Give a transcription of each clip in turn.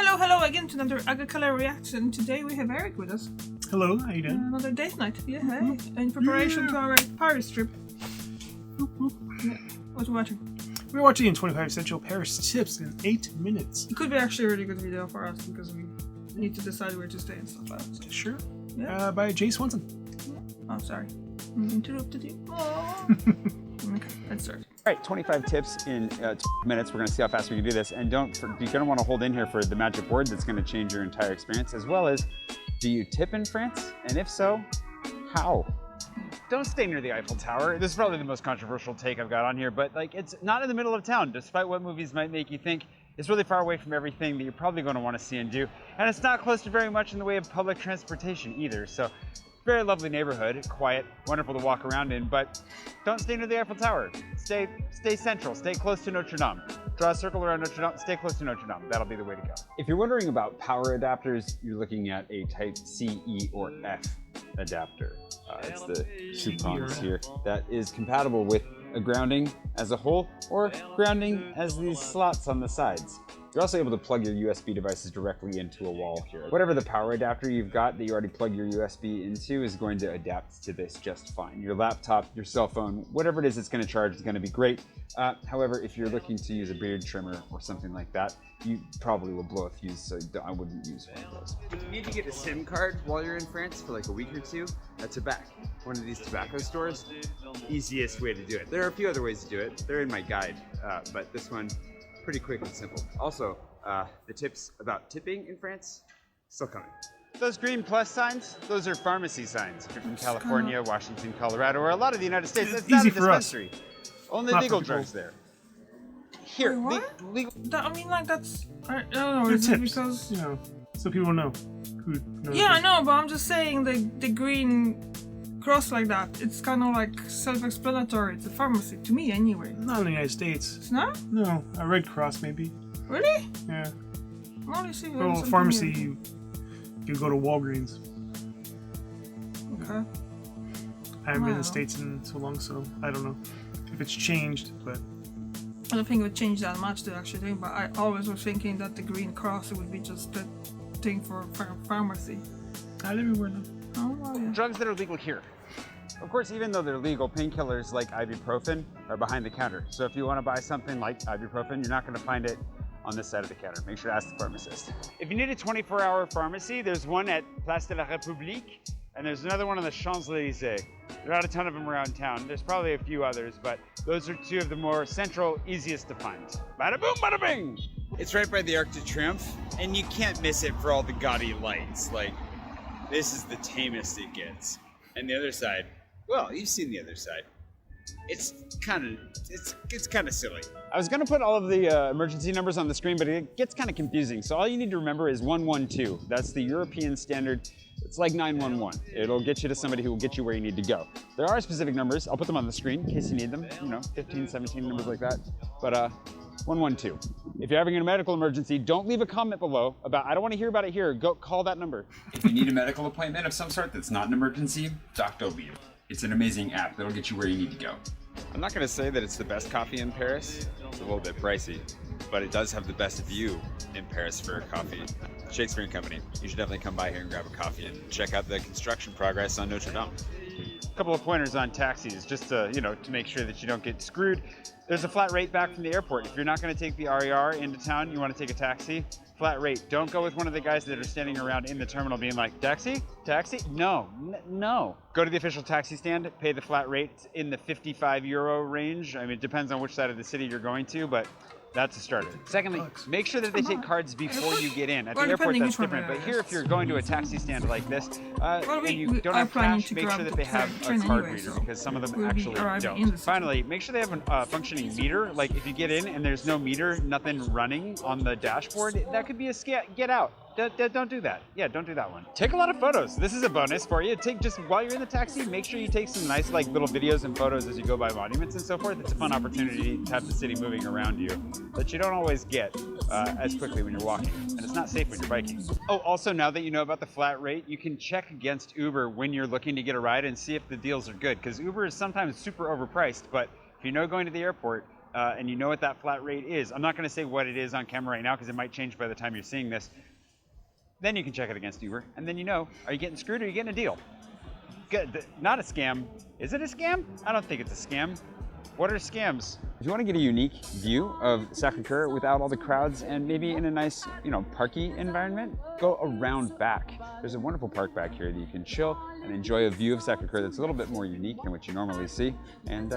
Hello again to another Agricolor reaction. Today we have Eric with us. Hello, how you doing? Another date night. Yeah, hey. In preparation to our Paris trip. Yeah. What are we watching? We're watching 25 Essential Paris Tips in 8 minutes. It could be actually a really good video for us because we need to decide where to stay and stuff like that. So. Sure. Yeah. By Jay Swanson. Oh, sorry. I interrupted you. Oh. Okay, let's start. All right, 25 tips in 2 minutes. We're going to see how fast we can do this. And you're going to want to hold in here for the magic word that's going to change your entire experience, as well as, do you tip in France? And if so, how? Don't stay near the Eiffel Tower. This is probably the most controversial take I've got on here, but like, it's not in the middle of town, despite what movies might make you think. It's really far away from everything that you're probably going to want to see and do. And it's not close to very much in the way of public transportation either. So, very lovely neighborhood, quiet, wonderful to walk around in, but don't stay near the Eiffel Tower. Stay central, stay close to Notre Dame. Draw a circle around Notre Dame, stay close to Notre Dame. That'll be the way to go. If you're wondering about power adapters, you're looking at a type C, E, or F adapter. It's the two prongs here. That is compatible with a grounding as a whole, or grounding as these slots on the sides. You're also able to plug your USB devices directly into a wall here. Whatever the power adapter you've got that you already plug your USB into is going to adapt to this just fine. Your laptop, your cell phone, whatever it is it's going to charge is going to be great. However, if you're looking to use a beard trimmer or something like that, you probably will blow a fuse, so I wouldn't use one of those. If you need to get a SIM card while you're in France for like a week or two, that's a back. One of these tobacco stores, easiest way to do it. There are a few other ways to do it. They're in my guide, but this one, pretty quick and simple. Also, the tips about tipping in France, still coming. Those green plus signs, those are pharmacy signs. If you're from California, Washington, Colorado, or a lot of the United States, that's not a dispensary. Only legal drugs there. Here, legal. I mean, like, that's... I don't know, They're is it tips, because... you know, so people know. Who knows Yeah, I know, but I'm just saying the green cross like that, it's kind of like self-explanatory. It's a pharmacy, to me anyway. Not in the United States. It's not? No, a Red Cross maybe. Really? Yeah. Well, you see, Well, pharmacy, you go to Walgreens. Okay. I haven't been in the States in so long, so I don't know if it's changed, but... I don't think it would change that much to actually think, but I always was thinking that the green cross would be just a thing for pharmacy. Not everywhere though. Oh, well, yeah. Drugs that are legal here. Of course, even though they're legal, painkillers like ibuprofen are behind the counter. So if you want to buy something like ibuprofen, you're not going to find it on this side of the counter. Make sure to ask the pharmacist. If you need a 24-hour pharmacy, there's one at Place de la République, and there's another one on the Champs-Élysées. There are not a ton of them around town. There's probably a few others, but those are two of the more central, easiest to find. Bada boom, bada bing! It's right by the Arc de Triomphe, and you can't miss it for all the gaudy lights. Like, this is the tamest it gets. And the other side, well, you've seen the other side. It's kind of silly. I was going to put all of the emergency numbers on the screen, but it gets kind of confusing. So all you need to remember is 112. That's the European standard. It's like 911. It'll get you to somebody who will get you where you need to go. There are specific numbers. I'll put them on the screen in case you need them. You know, 15, 17 numbers like that. But 112. If you're having a medical emergency, don't leave a comment below about, I don't want to hear about it here. Go call that number. If you need a medical appointment of some sort that's not an emergency, Doctolib. It's an amazing app that'll get you where you need to go. I'm not going to say that it's the best coffee in Paris. It's a little bit pricey, but it does have the best view in Paris for a coffee. Shakespeare & Company. You should definitely come by here and grab a coffee and check out the construction progress on Notre Dame. A couple of pointers on taxis, just to, you know, to make sure that you don't get screwed. There's a flat rate back from the airport. If you're not going to take the RER into town, you want to take a taxi, flat rate. Don't go with one of the guys that are standing around in the terminal being like, taxi? Taxi? No, no. Go to the official taxi stand, pay the flat rate in the 55 euro range. I mean, it depends on which side of the city you're going to, but that's a starter. Secondly, make sure that they take cards before you get in. At the airport, that's different, but here, if you're going to a taxi stand like this, and you don't have cash, make sure that they have a card reader, because some of them actually don't. Finally, make sure they have a functioning meter. Like, if you get in and there's no meter, nothing running on the dashboard, that could be a get out. Don't do that. Yeah, don't do that one. Take a lot of photos. This is a bonus for you. Just while you're in the taxi, make sure you take some nice like little videos and photos as you go by monuments and so forth. It's a fun opportunity to have the city moving around you that you don't always get as quickly when you're walking. And it's not safe when you're biking. Oh, also now that you know about the flat rate, you can check against Uber when you're looking to get a ride and see if the deals are good. Because Uber is sometimes super overpriced, but if you know going to the airport, and you know what that flat rate is. I'm not going to say what it is on camera right now because it might change by the time you're seeing this. Then you can check it against Uber, and then you know, are you getting screwed or are you getting a deal? Good. Not a scam. Is it a scam? I don't think it's a scam. What are scams? If you want to get a unique view of Sacré-Cœur without all the crowds and maybe in a nice, parky environment, go around back. There's a wonderful park back here that you can chill and enjoy a view of Sacré-Cœur that's a little bit more unique than what you normally see. And,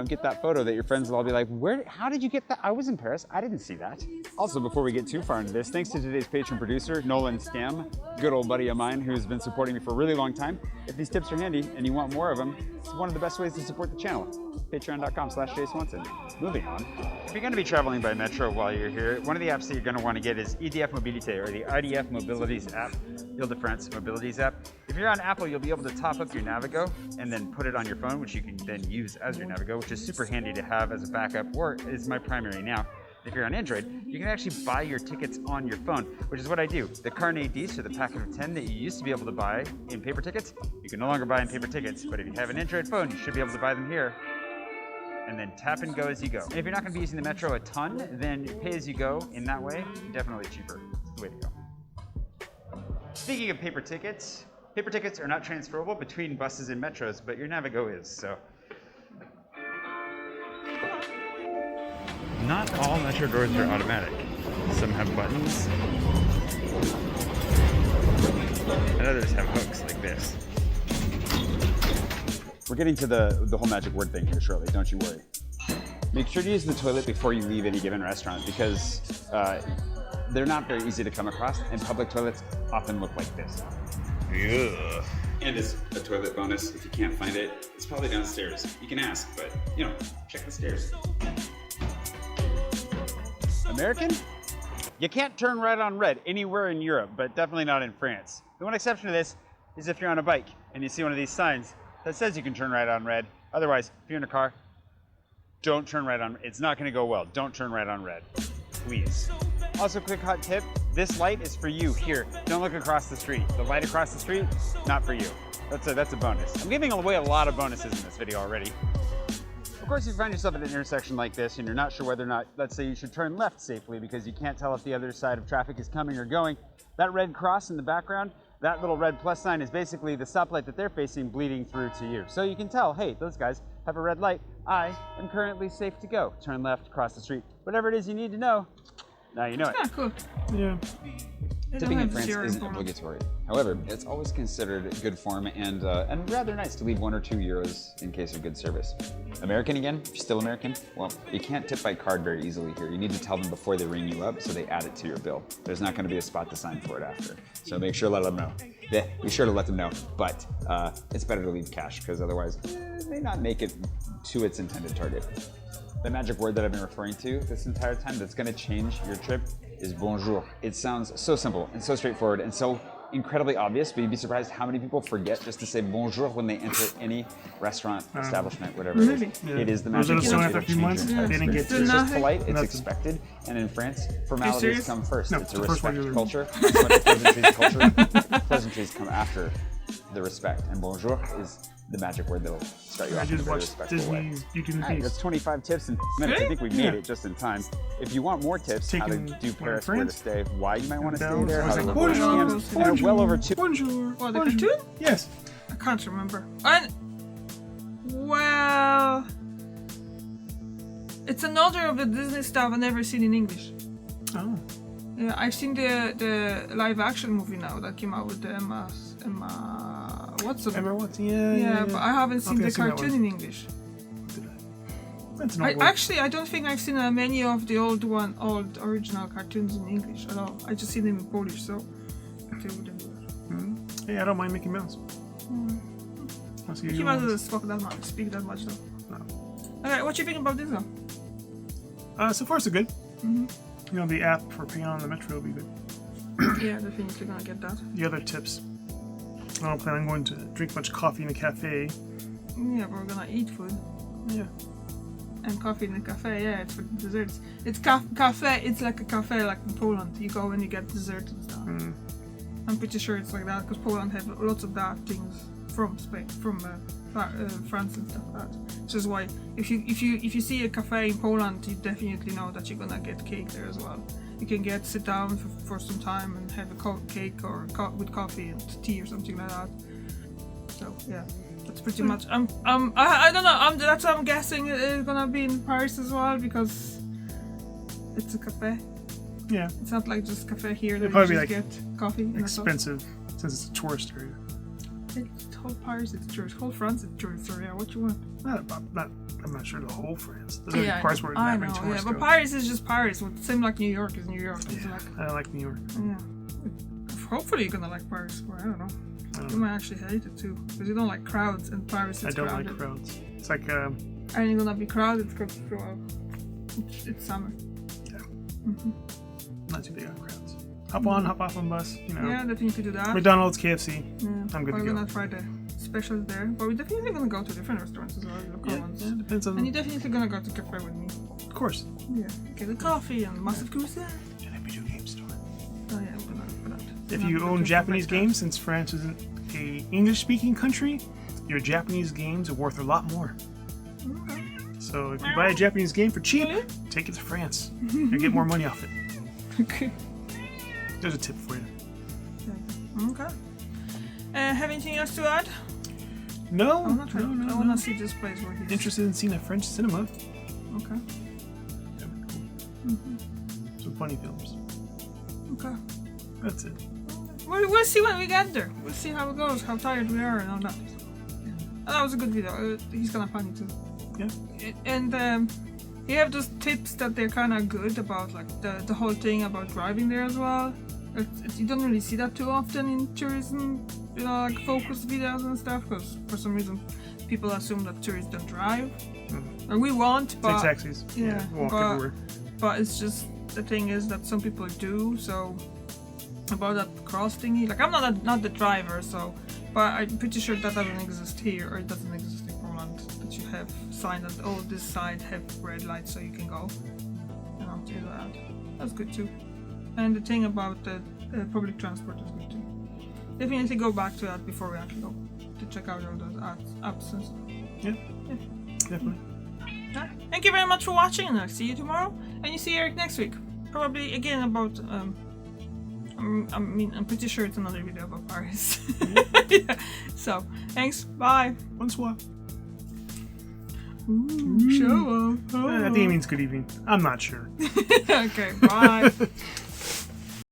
get that photo that your friends will all be like, how did you get that? I was in Paris. I didn't see that. Also, before we get too far into this, thanks to today's patron producer, Nolan Scam, good old buddy of mine who's been supporting me for a really long time. If these tips are handy and you want more of them, it's one of the best ways to support the channel. Patreon.com/JSwanson. Moving on. If you're going to be traveling by metro while you're here, one of the apps that you're going to want to get is EDF Mobilité, or the IDF Mobilities app, Ile-de-France Mobilities app. If you're on Apple, you'll be able to top up your Navigo and then put it on your phone, which you can then use as your Navigo, which is super handy to have as a backup, or is my primary now. If you're on Android, you can actually buy your tickets on your phone, which is what I do. The Carnet 10, or the packet of 10 that you used to be able to buy in paper tickets, you can no longer buy in paper tickets, but if you have an Android phone, you should be able to buy them here. And then tap and go as you go. And if you're not going to be using the metro a ton, then pay as you go in that way. Definitely cheaper. It's the way to go. Speaking of paper tickets are not transferable between buses and metros, but your Navigo is, so. Not all metro doors are automatic. Some have buttons, and others have hooks like this. We're getting to the whole magic word thing here shortly, don't you worry. Make sure to use the toilet before you leave any given restaurant because they're not very easy to come across, and public toilets often look like this. Ugh. And as a toilet bonus, if you can't find it, it's probably downstairs. You can ask, but, check the stairs. American? You can't turn right on red anywhere in Europe, but definitely not in France. The one exception to this is if you're on a bike and you see one of these signs that says you can turn right on red. Otherwise, if you're in a car, don't turn right on. It's not going to go well. Don't turn right on red, please. Also, quick hot tip, this light is for you here. Don't look across the street. The light across the street, not for you. That's a bonus. I'm giving away a lot of bonuses in this video already. Of course, if you find yourself at an intersection like this and you're not sure whether or not, let's say you should turn left safely because you can't tell if the other side of traffic is coming or going, that red cross in the background, that little red plus sign is basically the stoplight that they're facing bleeding through to you. So you can tell, hey, those guys have a red light. I am currently safe to go. Turn left, cross the street. Whatever it is you need to know, now you know it. Yeah, cool. Yeah. Tipping in France isn't obligatory. However, it's always considered good form and rather nice to leave €1 or €2 in case of good service. American again? If you're still American? Well, you can't tip by card very easily here. You need to tell them before they ring you up so they add it to your bill. There's not going to be a spot to sign for it after. So make sure to let them know. Yeah, be sure to let them know. But it's better to leave cash because otherwise it may not make it to its intended target. The magic word that I've been referring to this entire time that's going to change your trip is bonjour. It sounds so simple and so straightforward and so incredibly obvious, but you'd be surprised how many people forget just to say bonjour when they enter any restaurant, establishment, whatever it is. Yeah. It is the magic word. After a few months, they didn't get It's just polite, it's expected, and in France, formalities come first. No, it's a the first one respect you're culture. It's like pleasantries culture. Pleasantries come after the respect, and bonjour is the magic word that'll start you I off in a just very watched respectful way. Disney's Beauty and the Alright, Beast. that's 25 tips in minutes. I think we made it just in time. If you want more tips, how to Taking do Paris, where to France? stay, why you might want to stay Down. there, I how was to like, avoid bonjour, scams, and well over 2. Bonjour. Oh, the Bonjour. cartoon? Yes. I can't remember. Well, it's another of the Disney stuff I've never seen in English. Oh. Yeah, I've seen the live action movie now that came out with the Emma Watson. Emma Watson, yeah. Yeah, but I haven't seen Okay, the I've seen that cartoon one. in English. That's I not I don't think I've seen many of the old original cartoons in English at all. I just see them in Polish, so they wouldn't do it. Hey, I don't mind Mickey Mouse. Mickey Mouse doesn't speak that much though. No. Alright, what you think about this one? So far, so good. The app for paying on the metro will be good. Yeah, definitely gonna get that. The other tips. I don't plan on going to drink much coffee in a cafe. Yeah, but we're gonna eat food. Yeah. And coffee in a cafe, yeah, it's for desserts. It's cafe, it's like a cafe like in Poland. You go and you get dessert and stuff. I'm pretty sure it's like that because Poland has lots of that things from Spain, from France and stuff like that. Which is why if you see a cafe in Poland, you definitely know that you're gonna get cake there as well. You can sit down for some time and have a cake or with coffee and tea or something like that. So yeah, that's pretty much. I don't know. That's what I'm guessing it's gonna be in Paris as well because it's a cafe. Yeah. It's not like just cafe here that It'd you probably just be get coffee. And that's all. expensive since it's a tourist area. It's whole Paris, it's tourist. Whole France, it's tourist area. What you want? I'm not sure the whole France. There's Yeah, parts where I that know. many Yeah, tourists but go. Paris is just Paris. Same like New York is New York. It's Yeah, like, I like New York. yeah. Hopefully you're gonna like Paris. Well, I don't know. You might actually hate it too because you don't like crowds, and Paris I is don't crowded. like crowds. It's like And you're gonna be crowded because it's summer. Yeah. Mm-hmm. not too big on crowds. Hop on, hop off on bus. You know, Yeah, definitely do that. McDonald's, KFC. Yeah. I'm good to We're go. gonna try the specials there, but we're definitely gonna go to different restaurants as well, local Yeah, ones. yeah, depends on. And you're definitely gonna go to cafe with me. Of course. Yeah, get a coffee and massive croissant. And a video game store. Oh yeah, we're gonna for that. If I'm you looking own for Japanese restaurants. games, since France isn't a English-speaking country, your Japanese games are worth a lot more. Okay. So if you buy a Japanese game for cheap, Really? take it to France. You get more money off it. Okay. There's a tip for you. Okay. Have anything else to add? No, I'm not trying. I no. wanna see this place where he's Interested in seeing a French cinema? Okay. That would be cool. Some funny films. Okay. That's it. We'll see when we get there. We'll see how it goes, how tired we are, and all that. And that was a good video. He's kind of funny too. Yeah. And you have those tips that they're kind of good about, like the whole thing about driving there as well. You don't really see that too often in tourism, you know, like focused videos and stuff, because for some reason people assume that tourists don't drive. And we won't, but Take taxis. yeah, Walk but- everywhere. but it's just the thing is that some people do. So about that cross thingy, like I'm not the driver, so but I'm pretty sure that doesn't exist here, or it doesn't exist in Poland. That you have sign that this side have red lights so you can go. You know, do that. That's good too. And the thing about the public transport is good too. Definitely go back to that before we actually go to check out all those apps and stuff. Yeah. Definitely. Yeah. Thank you very much for watching, and I'll see you tomorrow. And you see Eric next week. Probably again about I'm pretty sure it's another video about Paris. Yeah. So thanks. Bye. Bonsoir. Show off. I think it means good evening. I'm not sure. Okay. Bye.